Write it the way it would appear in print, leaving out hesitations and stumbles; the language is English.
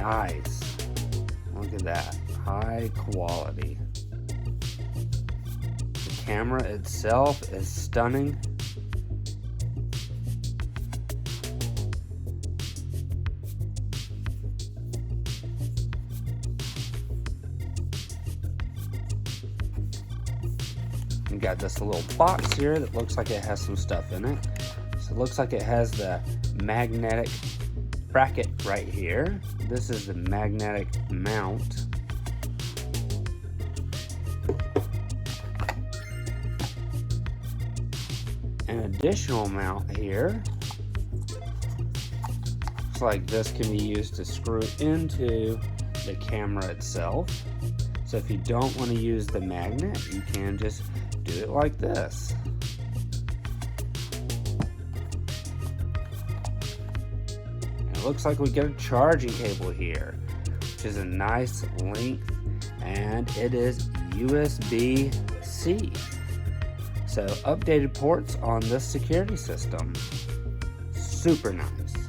Nice. Look at that. High quality. The camera itself is stunning. You got this little box here that looks like it has some stuff in it. So it looks like it has the magnetic bracket right here. This is the magnetic mount. An additional mount here. Looks like this can be used to screw into the camera itself. So if you don't want to use the magnet, you can just do it like this. It looks like we get a charging cable here, which is a nice length, and it is USB-C. So updated ports on this security system. Super nice.